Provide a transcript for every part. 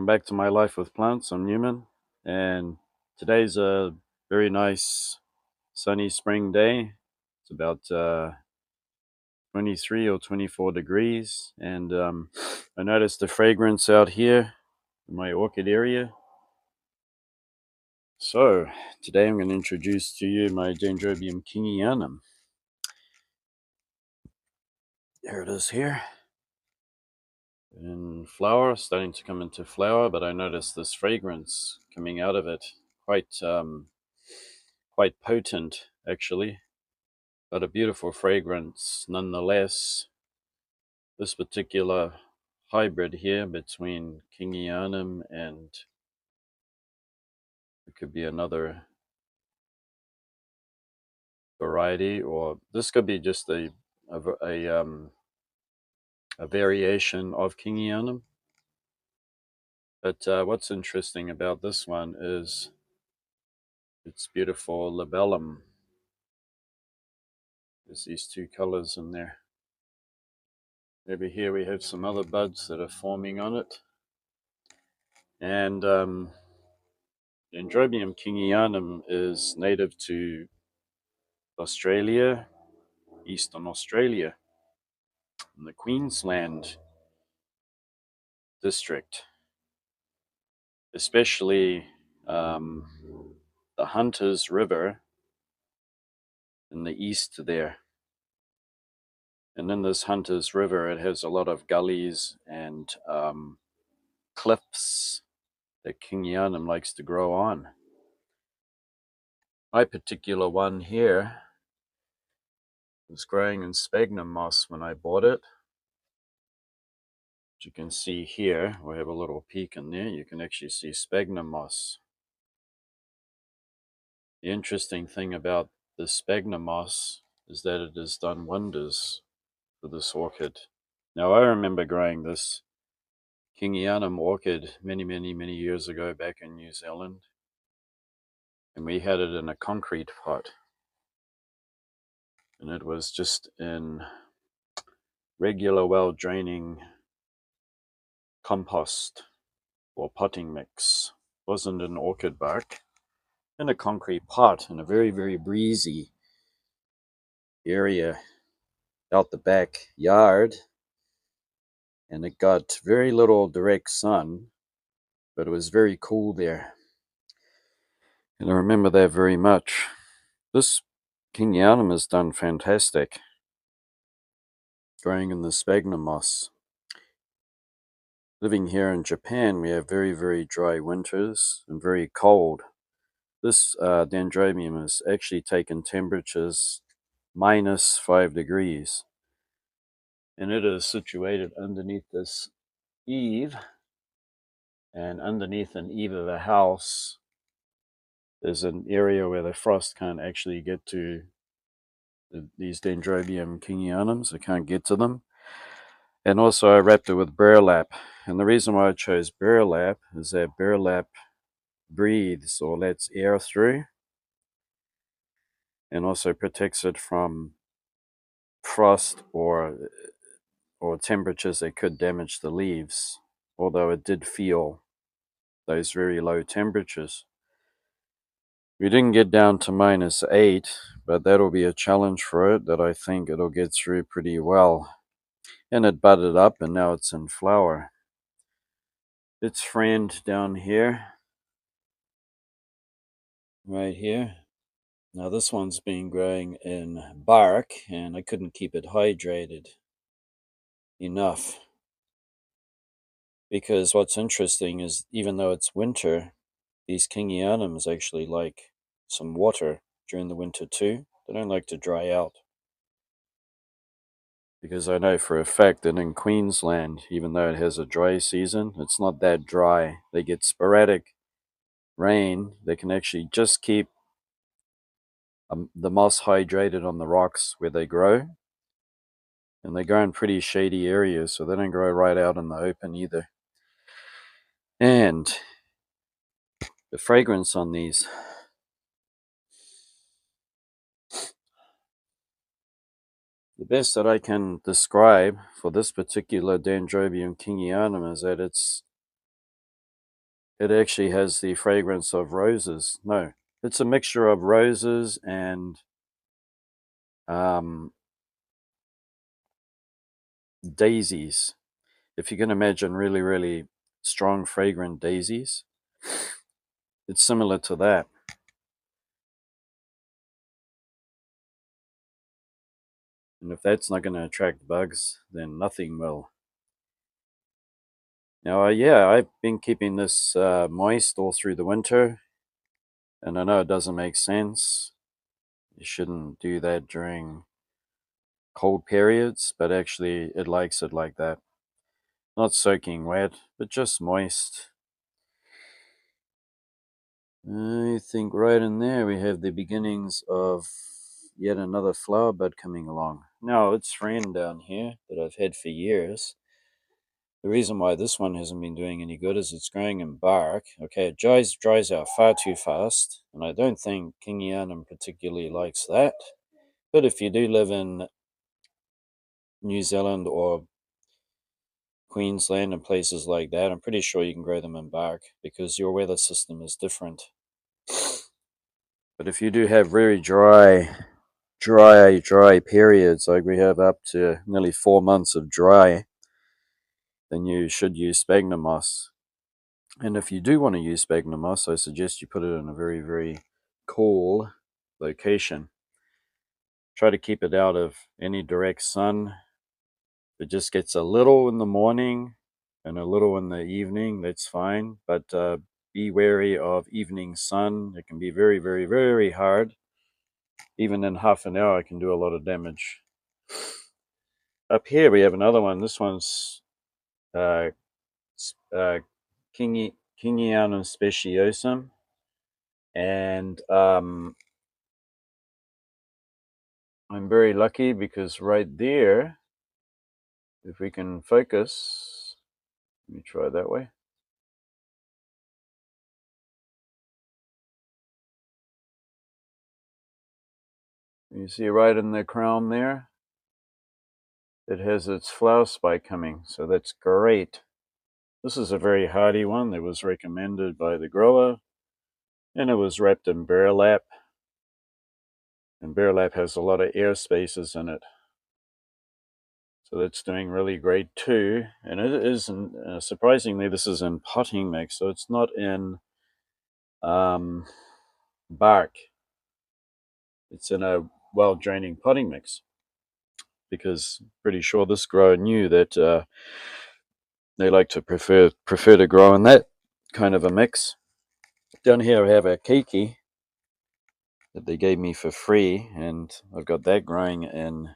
Welcome back to My Life with Plants. I'm Newman, and today's a very nice sunny spring day. It's about 23 or 24 degrees, and I noticed the fragrance out here in my orchid area. So today I'm going to introduce to you my Dendrobium kingianum. There it is here. In flower, starting to come into flower, but I noticed this fragrance coming out of it, quite potent actually, but a beautiful fragrance nonetheless. This particular hybrid here between kingianum and it could be another variety, or this could be just a variation of kingianum. But what's interesting about this one is its beautiful labellum. There's these two colors in there. Over here we have some other buds that are forming on it. And Dendrobium kingianum is native to Australia, Eastern Australia, in the Queensland district, especially the Hunters River in the east there. And in this Hunters River, it has a lot of gullies and cliffs that kingianum likes to grow on. My particular one here was growing in sphagnum moss when I bought it. As you can see here, we have a little peak in there. You can actually see sphagnum moss. The interesting thing about the sphagnum moss is that it has done wonders for this orchid. Now, I remember growing this kingianum orchid many years ago back in New Zealand, and we had it in a concrete pot, and it was just in regular, well-draining compost or potting mix. It wasn't in orchid bark, in a concrete pot in a very breezy area out the backyard, and it got very little direct sun, but it was very cool there, and I remember that very much. This kingianum has done fantastic growing in the sphagnum moss. Living here in Japan, we have very dry winters and very cold. This dendrobium has actually taken temperatures -5 degrees, and it is situated underneath this eave, and underneath an eave of a house there's an area where the frost can't actually get to these Dendrobium kingianums. It can't get to them. And also I wrapped it with burlap, and the reason why I chose burlap is that burlap breathes or lets air through, and also protects it from frost or temperatures that could damage the leaves, although it did feel those very low temperatures. We didn't get down to -8, but that'll be a challenge for it that I think it'll get through pretty well. And it budded up, and now it's in flower. It's friend down here, right here. Now this one's been growing in bark, and I couldn't keep it hydrated enough. Because what's interesting is, even though it's winter, these kingianums actually like some water during the winter too. They don't like to dry out. Because I know for a fact that in Queensland, even though it has a dry season, it's not that dry. They get sporadic rain. They can actually just keep the moss hydrated on the rocks where they grow. And they grow in pretty shady areas, so they don't grow right out in the open either. And the fragrance on these, the best that I can describe for this particular Dendrobium kingianum is that it's it actually has the fragrance of roses. No, it's a mixture of roses and um, daisies. If you can imagine really, really strong, fragrant daisies, it's similar to that. And if that's not going to attract bugs, then nothing will. Now, yeah, I've been keeping this moist all through the winter, and I know it doesn't make sense. You shouldn't do that during cold periods, but actually it likes it like that. Not soaking wet, but just moist. I think right in there we have the beginnings of yet another flower bud coming along. Now, it's friend down here that I've had for years. The reason why this one hasn't been doing any good is it's growing in bark. Okay, it dries out far too fast, and I don't think kingianum particularly likes that. But if you do live in New Zealand or Queensland and places like that, I'm pretty sure you can grow them in bark because your weather system is different. But if you do have very dry periods, like we have up to nearly 4 months of dry, then you should use sphagnum moss. And if you do want to use sphagnum moss, I suggest you put it in a very, very cool location. Try to keep it out of any direct sun. If it just gets a little in the morning and a little in the evening, that's fine. But be wary of evening sun. It can be very, very, very hard. Even in half an hour, it can do a lot of damage. Up here, we have another one. This one's uh, uh, Kingianum speciosum. And I'm very lucky because right there, if we can focus, let me try that way. You see right in the crown there, it has its flower spike coming, so that's great. This is a very hardy one that was recommended by the grower, and it was wrapped in burlap. And burlap has a lot of air spaces in it. So that's doing really great too. And it is, surprisingly, this is in potting mix, so it's not in bark. It's in a well-draining potting mix because pretty sure this grower knew that they like to prefer to grow in that kind of a mix. Down here I have a keiki that they gave me for free, and I've got that growing in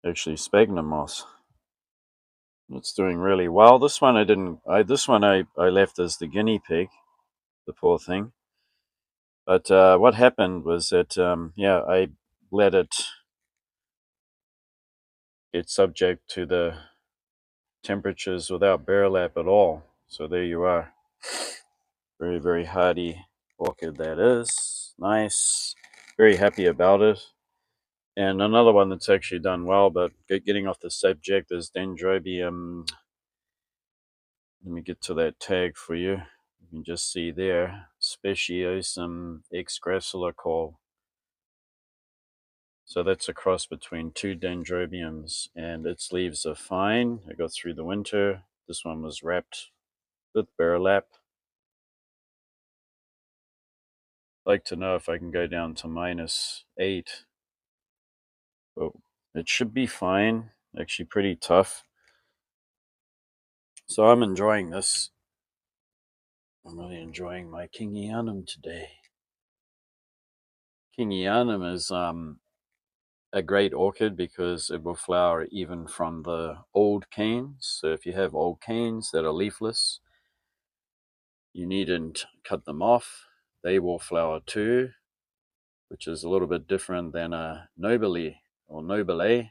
actually sphagnum moss. It's doing really well. This one I didn't. I left as the guinea pig, the poor thing. But what happened was that yeah, I let it get subject to the temperatures without burlap at all. So there you are. Very, very hardy orchid that is. Nice. Very happy about it. And another one that's actually done well, but getting off the subject, is Dendrobium. Let me get to that tag for you. You can just see there, Speciosum excgracilicol. So that's a cross between two Dendrobiums, and its leaves are fine. It got through the winter. This one was wrapped with burlap. I'd like to know if I can go down to -8. But it should be fine. Actually pretty tough. So I'm enjoying this. I'm really enjoying my kingianum today. Kingianum is a great orchid because it will flower even from the old canes. So if you have old canes that are leafless, you needn't cut them off. They will flower too, which is a little bit different than a nobile or nobile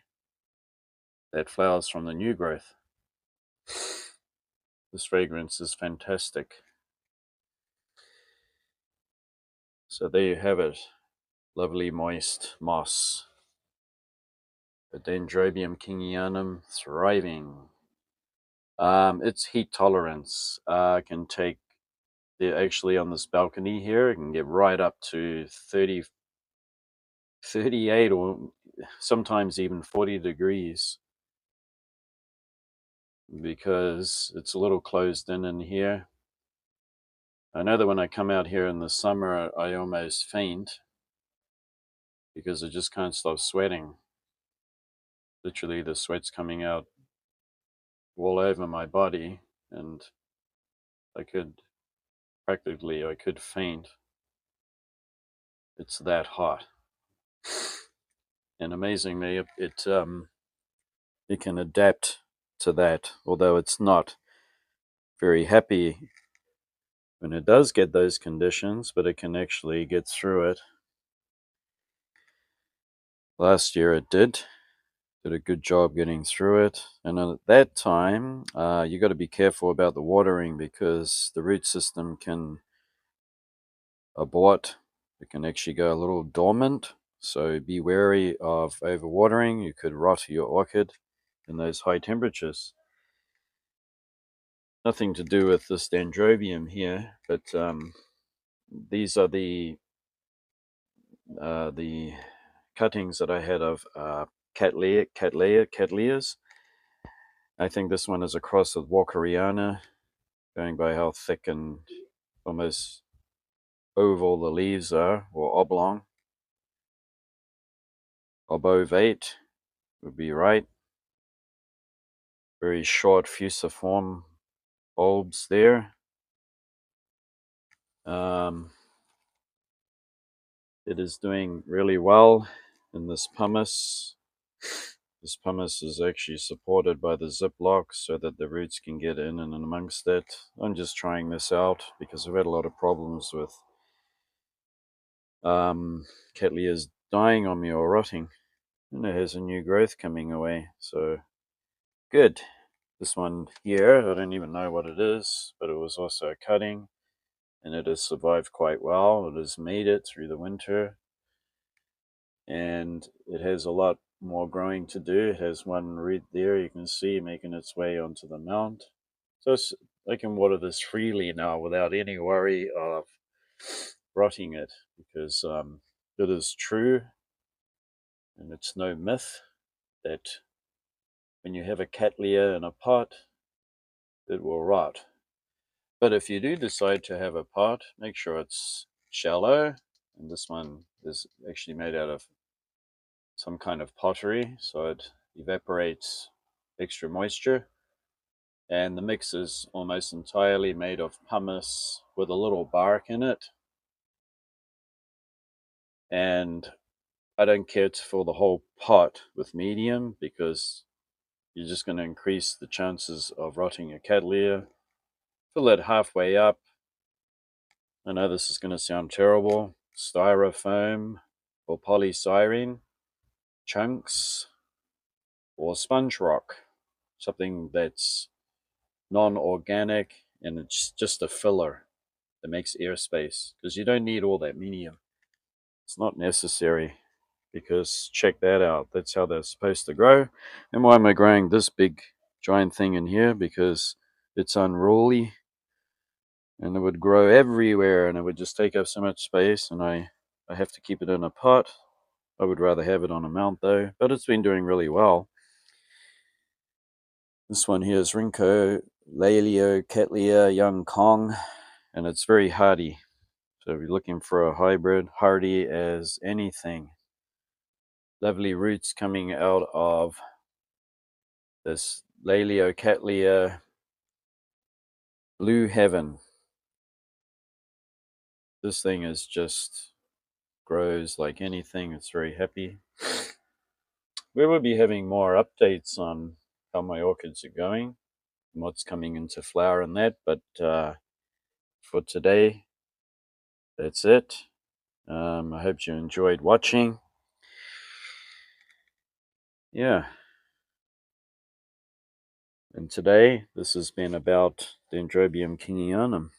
that flowers from the new growth. This fragrance is fantastic. So there you have it. Lovely moist moss. The Dendrobium kingianum thriving. Its heat tolerance can take, actually on this balcony here, it can get right up to 30, 38, or sometimes even 40 degrees, because it's a little closed in here. I know that when I come out here in the summer, I almost faint because I just can't stop sweating. Literally, the sweat's coming out all over my body, and I could faint. It's that hot. And amazingly, it can adapt to that, although it's not very happy when it does get those conditions, but it can actually get through it. Last year it did a good job getting through it, and at that time you got to be careful about the watering, because the root system can abort. It can actually go a little dormant, so be wary of overwatering. You could rot your orchid in those high temperatures. Nothing to do with this Dendrobium here, but these are the cuttings that I had of Cattleyas. I think this one is a cross with Walkeriana, going by how thick and almost oval the leaves are, or oblong. Obovate would be right. Very short fusiform bulbs there. It is doing really well in this pumice. This pumice is actually supported by the ziplock so that the roots can get in and amongst it. I'm just trying this out because I've had a lot of problems with Cattleyas dying on me or rotting, and it has a new growth coming away, so good. This one here, I don't even know what it is, but it was also a cutting, and it has survived quite well. It has made it through the winter, and it has a lot more growing to do. It has one root there, you can see, making its way onto the mount. So I can water this freely now without any worry of rotting it, because it is true, and it's no myth, that when you have a Cattleya in a pot, it will rot. But if you do decide to have a pot, make sure it's shallow. And this one is actually made out of some kind of pottery, so it evaporates extra moisture. And the mix is almost entirely made of pumice with a little bark in it. And I don't care to fill the whole pot with medium, because you're just going to increase the chances of rotting a Cattleya. Fill it halfway up. I know this is going to sound terrible. Styrofoam or polystyrene chunks, or sponge rock, something that's non-organic, and it's just a filler that makes airspace, because you don't need all that medium. It's not necessary, because check that out. That's how they're supposed to grow. And why am I growing this big giant thing in here? Because it's unruly, and it would grow everywhere, and it would just take up so much space, and I have to keep it in a pot. I would rather have it on a mount though, but it's been doing really well. This one here is Rinco Laleo Cattleya Young Kong, and it's very hardy. So if you're looking for a hybrid, hardy as anything. Lovely roots coming out of this Laleo Cattleya Blue Heaven. This thing is just grows like anything. It's very happy. We will be having more updates on how my orchids are going and what's coming into flower and that, but for today, that's it. I hope you enjoyed watching. Yeah. And today, this has been about Dendrobium kingianum.